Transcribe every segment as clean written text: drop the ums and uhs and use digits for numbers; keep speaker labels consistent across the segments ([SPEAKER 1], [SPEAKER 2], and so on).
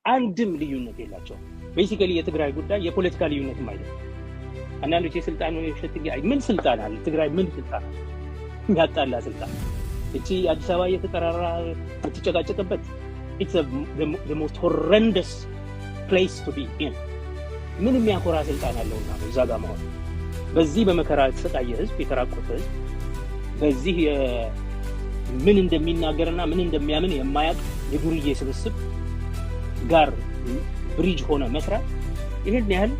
[SPEAKER 1] አንድም ልዩነት የላቸውም። ቤሲካሊ የትግራይ ጉዳይ የፖለቲካ ልዩነትም አይደለም። አንዳንዶች የስልጣን ምን ስልጣን አለ ትግራይ ምን ስልጣን አለ? ያጣላ ስልጣን እቺ አዲስ አበባ እየተጠራራ የምትጨቃጨቅበት it's the most horrendous place to be in። ምን የሚያኮራ ስልጣን አለውና ነው እዛ ጋር ማለት በዚህ በመከራ የተሰቃየ ህዝብ የተራቆተ ህዝብ በዚህ ምን እንደሚናገርና ምን እንደሚያምን የማያውቅ የዱርዬ ስብስብ ጋር ብሪጅ ሆነ መስራት ይሄን ያህል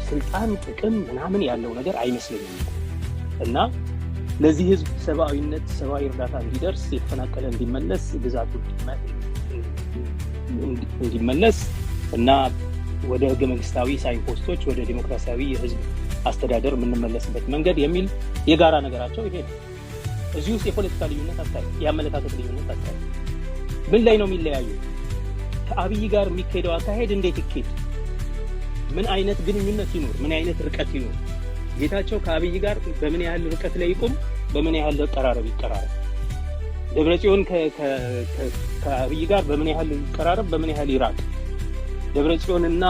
[SPEAKER 1] ስልጣን ጥቅም ምናምን ያለው ነገር አይመስለኝም። እና ለዚህ ህዝብ ሰብአዊነት ሰብአዊ እርዳታ እንዲደርስ የተፈናቀለ እንዲመለስ ግዛቱ እንዲመለስ እና ወደ ህገ መንግስታዊ ሳይንፖስቶች ወደ ዲሞክራሲያዊ የህዝብ አስተዳደር የምንመለስበት መንገድ የሚል የጋራ ነገራቸው ይሄ ነው። እዚህ ውስጥ የፖለቲካ ልዩነት አታይ የአመለካከት ልዩነት አታይ ምን ላይ ነው የሚለያየው? ከአብይ ጋር የሚካሄደው አካሄድ እንዴት ይካሄድ? ምን አይነት ግንኙነት ይኖር? ምን አይነት ርቀት ይኖር? ጌታቸው ከአብይ ጋር በምን ያህል ርቀት ላይ ይቆም? በምን ያህል ተቀራረብ ይቀራረብ? ደብረጽዮን ከአብይ ጋር በምን ያህል ይቀራረብ? በምን ያህል ይራቅ? ደብረጽዮንና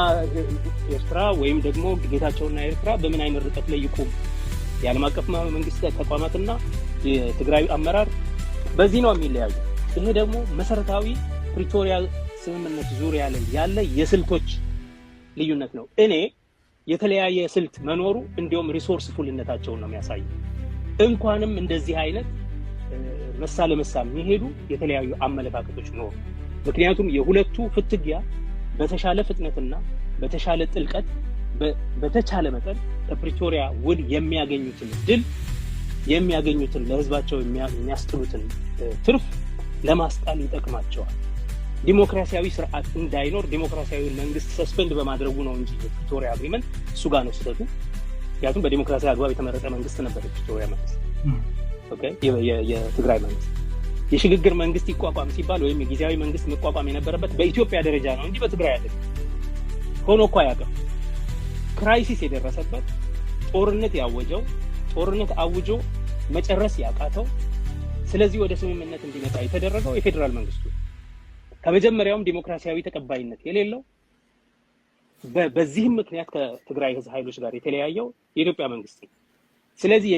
[SPEAKER 1] ኤርትራ ወይም ደግሞ ጌታቸውና ኤርትራ በምን አይነት ርቀት ላይ ይቆም? የዓለም አቀፍ መንግስት ተቋማትና የትግራይ አመራር በዚህ ነው የሚለያዩ። ይሄ ደግሞ መሰረታዊ ፕሪቶሪያ ስምምነት ዙሪያ ላይ ያለ የስልቶች ልዩነት ነው። እኔ የተለያየ ስልት መኖሩ እንዲሁም ሪሶርስ ፉልነታቸውን ነው የሚያሳየው። እንኳንም እንደዚህ አይነት መሳ ለመሳ የሚሄዱ የተለያዩ አመለካከቶች ነው። ምክንያቱም የሁለቱ ፍትጊያ በተሻለ ፍጥነትና በተሻለ ጥልቀት በተቻለ መጠን ከፕሪቶሪያ ውል የሚያገኙትን ድል የሚያገኙትን ለህዝባቸው የሚያስጥሉትን ትርፍ ለማስጣል ይጠቅማቸዋል። ዲሞክራሲያዊ ስርዓት እንዳይኖር ዲሞክራሲያዊ መንግስት ሰስፔንድ በማድረጉ ነው እንጂ የፕሪቶሪያ አግሪመንት እሱ ጋር ነው ስህተቱ። ምክንያቱም በዲሞክራሲያዊ አግባብ የተመረጠ መንግስት ነበር የፕሪቶሪያ መንግስት። ኦኬ የትግራይ መንግስት የሽግግር መንግስት ይቋቋም ሲባል ወይም የጊዜያዊ መንግስት መቋቋም የነበረበት በኢትዮጵያ ደረጃ ነው እንጂ በትግራይ አይደለም። ሆኖ እኮ አያውቅም። ክራይሲስ የደረሰበት ጦርነት ያወጀው ጦርነት አውጆ መጨረስ ያቃተው ስለዚህ ወደ ስምምነት እንዲመጣ የተደረገው የፌደራል መንግስቱ ከመጀመሪያውም ዲሞክራሲያዊ ተቀባይነት የሌለው በዚህም ምክንያት ከትግራይ ህዝብ ኃይሎች ጋር የተለያየው የኢትዮጵያ መንግስት ነው። ስለዚህ